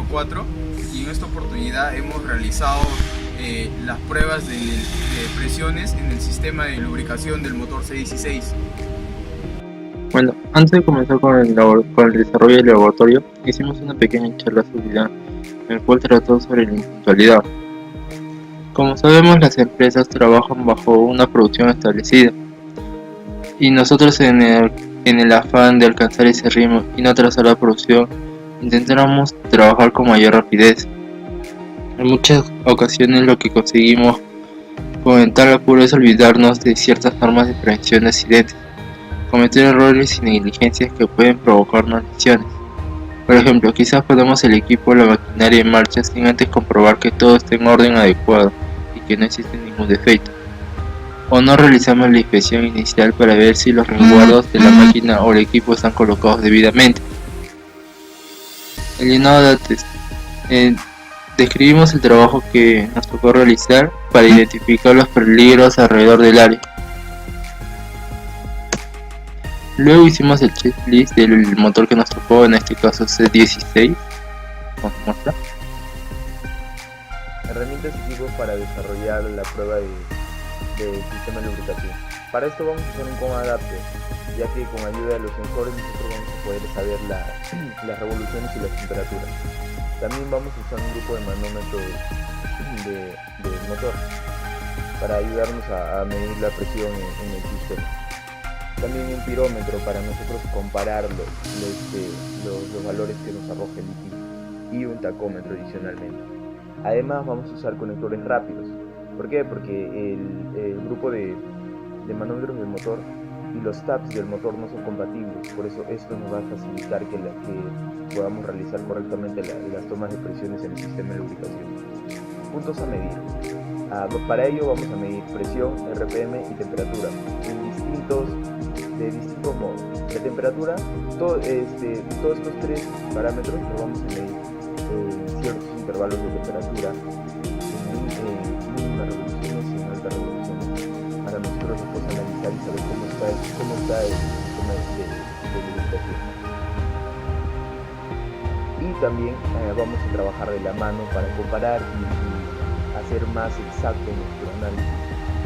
04 y en esta oportunidad hemos realizado las pruebas de presiones en el sistema de lubricación del motor C16. Bueno, antes de comenzar con el desarrollo del laboratorio, hicimos una pequeña charla seguridad en el cual trató sobre la impuntualidad. Como sabemos, las empresas trabajan bajo una producción establecida y nosotros en el afán de alcanzar ese ritmo y no atrasar la producción, intentamos trabajar con mayor rapidez. En muchas ocasiones lo que conseguimos con tal apuro es olvidarnos de ciertas normas de prevención de accidentes, cometer errores y negligencias que pueden provocarnos lesiones. Por ejemplo, quizás ponemos el equipo o la maquinaria en marcha sin antes comprobar que todo esté en orden adecuado y que no existe ningún defecto. O no realizamos la inspección inicial para ver si los resguardos de la máquina o el equipo están colocados debidamente. El llenado de datos. Describimos el trabajo que nos tocó realizar para identificar los peligros alrededor del área. Luego hicimos el checklist del motor que nos tocó, en este caso C16. Vamos a mostrar. Herramientas y equipos para desarrollar la prueba de sistema de lubricación. Para esto vamos a usar un coma adapter, ya que con ayuda de los sensores nosotros vamos a poder saber las revoluciones y las temperaturas. También vamos a usar un grupo de manómetros del motor para ayudarnos a medir la presión en el sistema. También un pirómetro para nosotros comparar los valores que nos arroja el IT y un tacómetro adicionalmente. Además vamos a usar conectores rápidos. ¿Por qué? Porque el grupo de manómetros del motor y los tabs del motor no son compatibles, por eso esto nos va a facilitar que podamos realizar correctamente las tomas de presiones en el sistema de lubricación. Puntos a medir. Para ello vamos a medir presión, RPM y temperatura de distintos modos. La temperatura, todos estos tres parámetros los vamos a medir en ciertos intervalos de temperatura, en mínimas revoluciones y en altas revoluciones, para nosotros después analizar y saber cómo está el sistema de lubricación. Y también vamos a trabajar de la mano para comparar y hacer más exacto nuestro análisis.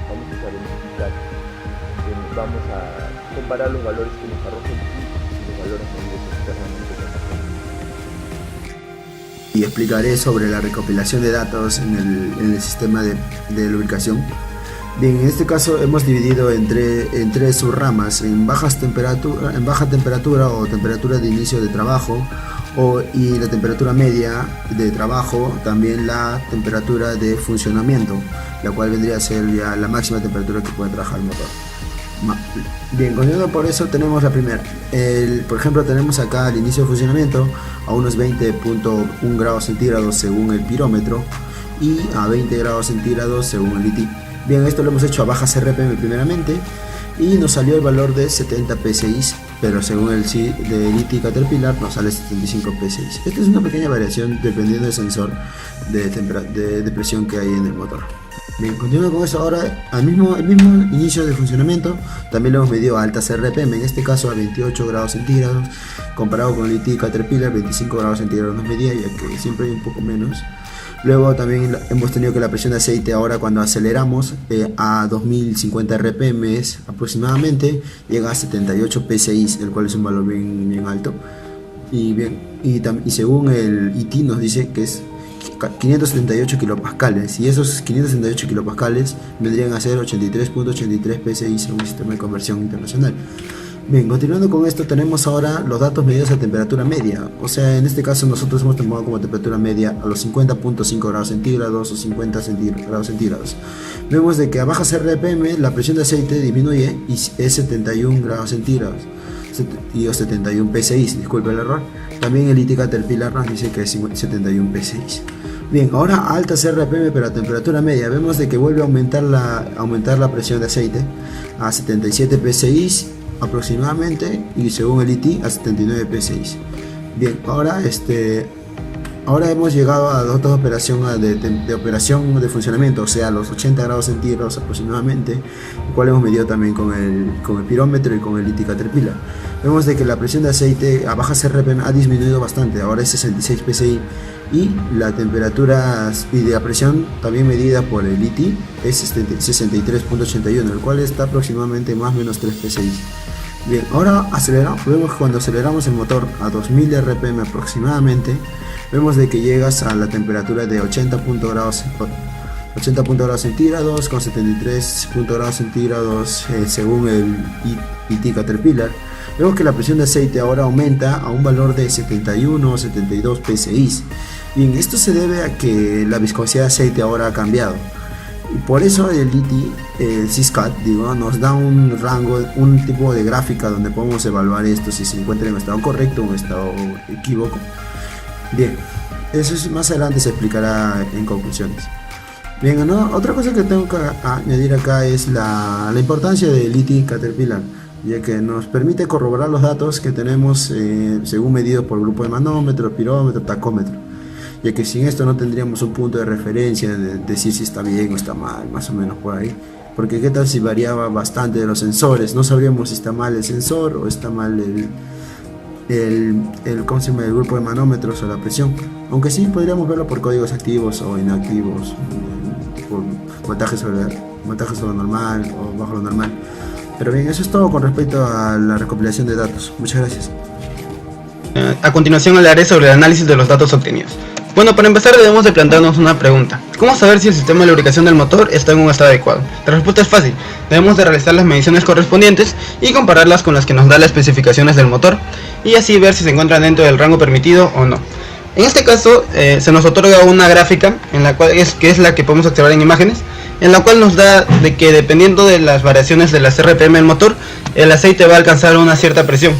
Vamos a usar el multiplat. Vamos a comparar los valores que nos arroja el kit y los valores medidos externamente. Y explicaré sobre la recopilación de datos en el sistema de lubricación. Bien, en este caso hemos dividido en tres subramas: en baja temperatura o temperatura de inicio de trabajo, y la temperatura media de trabajo, también la temperatura de funcionamiento, la cual vendría a ser ya la máxima temperatura que puede trabajar el motor. Bien, continuando por eso, tenemos la primera. Por ejemplo, tenemos acá el inicio de funcionamiento a unos 20.1 grados centígrados según el pirómetro y a 20 grados centígrados según el IT. Bien, esto lo hemos hecho a bajas RPM primeramente y nos salió el valor de 70 PSI, pero según el del IT Caterpillar nos sale 75 PSI. Esta es una pequeña variación dependiendo del sensor de presión que hay en el motor. Bien, continuando con eso, ahora el mismo inicio de funcionamiento también lo hemos medido a altas RPM, en este caso a 28 grados centígrados, comparado con el IT Caterpillar 25 grados centígrados nos medía, ya que siempre hay un poco menos. Luego también hemos tenido que la presión de aceite ahora cuando aceleramos a 2050 RPM aproximadamente llega a 78 PSI, el cual es un valor bien alto. Y según el IT nos dice que es 578 kilopascales, y esos 578 kilopascales vendrían a ser 83.83 PSI según el sistema de conversión internacional. Bien, continuando con esto, tenemos ahora los datos medidos a temperatura media. O sea, en este caso nosotros hemos tomado como temperatura media a los 50.5 grados centígrados o 50 grados centígrados. Vemos de que a bajas RPM la presión de aceite disminuye y es 71 grados centígrados o 71 PSI, disculpe el error. También el IT Caterpillar nos dice que es 71 PSI. Bien, ahora a altas RPM pero a temperatura media vemos de que vuelve a aumentar la presión de aceite a 77 PSI aproximadamente, y según el IT a 79 PSI. Bien, ahora ahora hemos llegado a datos de operación de funcionamiento, o sea, los 80 grados centígrados aproximadamente, el cual hemos medido también con el pirómetro y con el ITI Caterpillar. Vemos de que la presión de aceite a bajas RPM ha disminuido bastante, ahora es 66 psi, y la temperatura y la presión también medida por el ITI es 63.81, el cual está aproximadamente más o menos 3 psi. Bien, ahora vemos que cuando aceleramos el motor a 2000 RPM aproximadamente, vemos de que llegas a la temperatura de 80 grados centígrados con 73 grados centígrados según el ITI Caterpillar. Vemos que la presión de aceite ahora aumenta a un valor de 71 o 72 psi. Bien, esto se debe a que la viscosidad de aceite ahora ha cambiado. Y por eso el ITI, el SysCAT, nos da un rango, un tipo de gráfica donde podemos evaluar esto si se encuentra en estado correcto o en estado equívoco. Bien, eso más adelante se explicará en conclusiones. Bien, ¿no? Otra cosa que tengo que añadir acá es la importancia del ITI Caterpillar, ya que nos permite corroborar los datos que tenemos según medido por grupo de manómetro, pirómetro, tacómetro, ya que sin esto no tendríamos un punto de referencia de decir si está bien o está mal, más o menos por ahí, porque qué tal si variaba bastante de los sensores, no sabríamos si está mal el sensor o está mal el grupo de manómetros o la presión, aunque sí podríamos verlo por códigos activos o inactivos, por voltaje sobre lo normal o bajo lo normal. Pero bien, eso es todo con respecto a la recopilación de datos. Muchas gracias. A continuación hablaré sobre el análisis de los datos obtenidos. Bueno, para empezar debemos de plantearnos una pregunta. ¿Cómo saber si el sistema de lubricación del motor está en un estado adecuado? La respuesta es fácil. Debemos de realizar las mediciones correspondientes y compararlas con las que nos da las especificaciones del motor y así ver si se encuentran dentro del rango permitido o no. En este caso se nos otorga una gráfica en la cual que es la que podemos observar en imágenes, en la cual nos da de que dependiendo de las variaciones de las RPM del motor, el aceite va a alcanzar una cierta presión.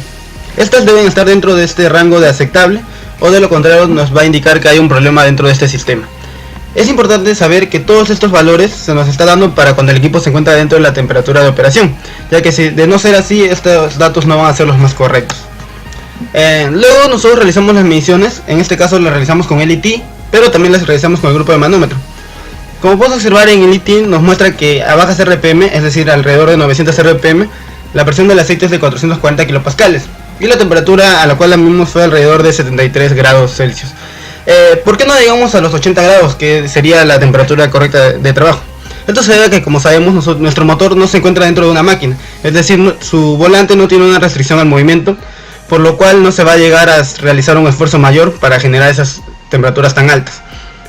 Estas deben estar dentro de este rango de aceptable, o de lo contrario nos va a indicar que hay un problema dentro de este sistema. Es importante saber que todos estos valores se nos está dando para cuando el equipo se encuentra dentro de la temperatura de operación, ya que si de no ser así, estos datos no van a ser los más correctos. Luego nosotros realizamos las mediciones, en este caso las realizamos con el ITI, pero también las realizamos con el grupo de manómetro. Como podemos observar en el ITI nos muestra que a bajas RPM, es decir alrededor de 900 RPM, la presión del aceite es de 440 kilopascales y la temperatura a la cual la medimos fue alrededor de 73 grados Celsius. ¿Por qué no llegamos a los 80 grados, que sería la temperatura correcta de trabajo? Esto se debe a que, como sabemos, nuestro motor no se encuentra dentro de una máquina, es decir, su volante no tiene una restricción al movimiento, por lo cual no se va a llegar a realizar un esfuerzo mayor para generar esas temperaturas tan altas.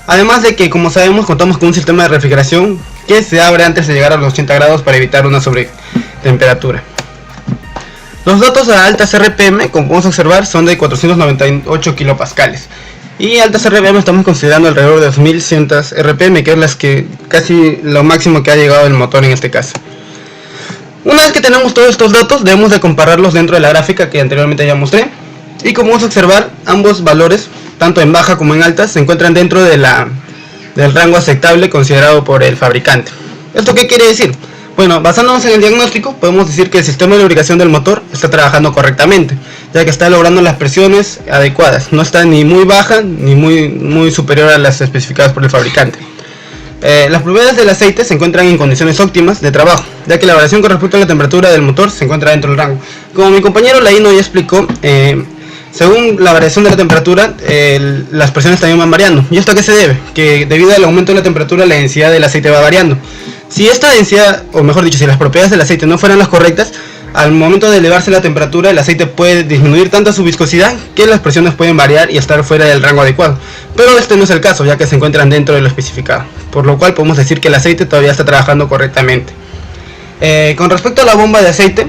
Además de que, como sabemos, contamos con un sistema de refrigeración que se abre antes de llegar a los 80 grados para evitar una sobretemperatura. Los datos a altas RPM, como podemos observar, son de 498 kilopascales. Y altas RPM estamos considerando alrededor de 2100 RPM, que es las que casi lo máximo que ha llegado el motor en este caso. Una vez que tenemos todos estos datos, debemos de compararlos dentro de la gráfica que anteriormente ya mostré. Y como vamos a observar, ambos valores, tanto en baja como en alta, se encuentran dentro de del rango aceptable considerado por el fabricante. ¿Esto qué quiere decir? Bueno, basándonos en el diagnóstico, podemos decir que el sistema de lubricación del motor está trabajando correctamente, ya que está logrando las presiones adecuadas, no está ni muy baja ni muy superior a las especificadas por el fabricante. Las propiedades del aceite se encuentran en condiciones óptimas de trabajo, ya que la variación con respecto a la temperatura del motor se encuentra dentro del rango. Como mi compañero Laino ya explicó, según la variación de la temperatura, las presiones también van variando. ¿Y esto a qué se debe? Que debido al aumento de la temperatura, la densidad del aceite va variando. Si esta densidad, o mejor dicho, si las propiedades del aceite no fueran las correctas, al momento de elevarse la temperatura, el aceite puede disminuir tanto su viscosidad que las presiones pueden variar y estar fuera del rango adecuado. Pero este no es el caso, ya que se encuentran dentro de lo especificado, por lo cual podemos decir que el aceite todavía está trabajando correctamente. Con respecto a la bomba de aceite,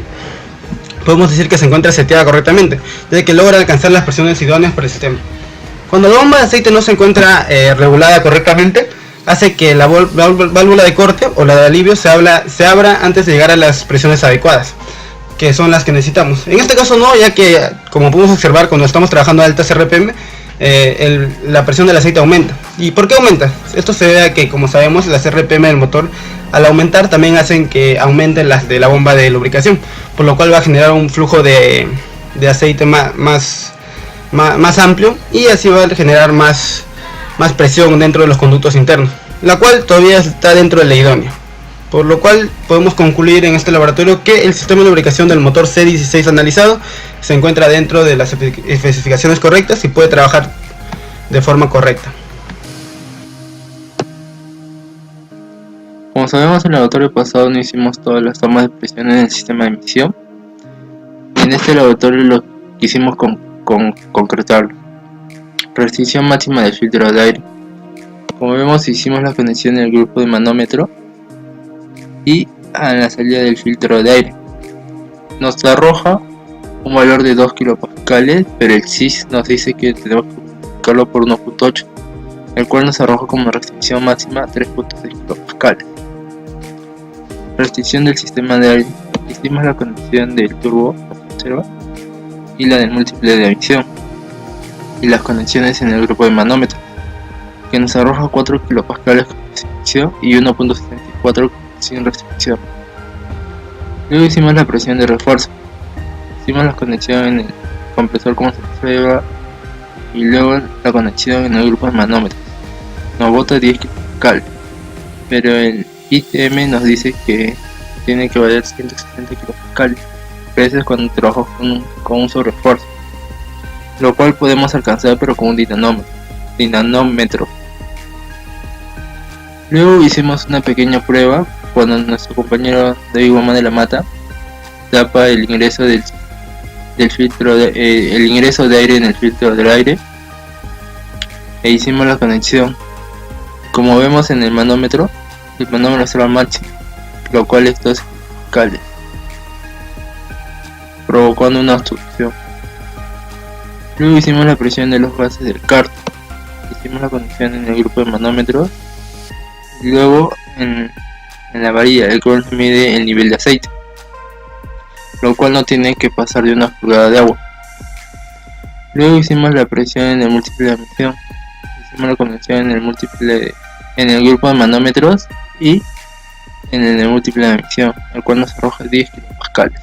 podemos decir que se encuentra seteada correctamente, ya que logra alcanzar las presiones idóneas para el sistema. Cuando la bomba de aceite no se encuentra regulada correctamente, hace que la válvula de corte o la de alivio se abra antes de llegar a las presiones adecuadas, que son las que necesitamos. En este caso no, ya que como podemos observar cuando estamos trabajando a altas RPM, la presión del aceite aumenta. ¿Y por qué aumenta? Esto se debe a que, como sabemos, las RPM del motor al aumentar también hacen que aumenten las de la bomba de lubricación, por lo cual va a generar un flujo de aceite más más amplio, y así va a generar más presión dentro de los conductos internos, la cual todavía está dentro de la idónea. Por lo cual podemos concluir en este laboratorio que el sistema de lubricación del motor C16 analizado se encuentra dentro de las especificaciones correctas y puede trabajar de forma correcta. Como sabemos, en el laboratorio pasado no hicimos todas las tomas de presión en el sistema de emisión. En este laboratorio lo quisimos concretarlo. Restricción máxima del filtro de aire. Como vemos, hicimos la conexión en el grupo de manómetro y a la salida del filtro de aire. Nos arroja un valor de 2 kilopascales, pero el SIS nos dice que tenemos que multiplicarlo por 1.8, el cual nos arroja como restricción máxima 3.6 kilopascales. Restricción del sistema de aire. Hicimos la conexión del turbo y la del múltiple de emisión y las conexiones en el grupo de manómetro, que nos arroja 4 kilopascales con restricción y 1.74 sin restricción. Luego hicimos la presión de refuerzo, hicimos la conexión en el compresor como se observa y luego la conexión en el grupo de manómetros. Nos bota 10 kilopascales, pero el ITM nos dice que tiene que valer 160 kilopascales, pero eso es cuando trabajamos con un sobreesfuerzo, lo cual podemos alcanzar pero con un dinamómetro. Luego hicimos una pequeña prueba cuando nuestro compañero David Guamán de la Mata tapa el ingreso del filtro el ingreso de aire en el filtro del aire e hicimos la conexión. Como vemos en el manómetro estaba al máximo, lo cual estos cables provocando una obstrucción. Luego hicimos la presión de los gases del carro, hicimos la conexión en el grupo de manómetros y luego en la varilla, el cual mide el nivel de aceite, lo cual no tiene que pasar de 1 pulgada de agua. Luego hicimos la presión en el múltiple de emisión, hicimos la conexión en el grupo de manómetros y en el múltiple de emisión, el cual nos arroja 10 kilopascales.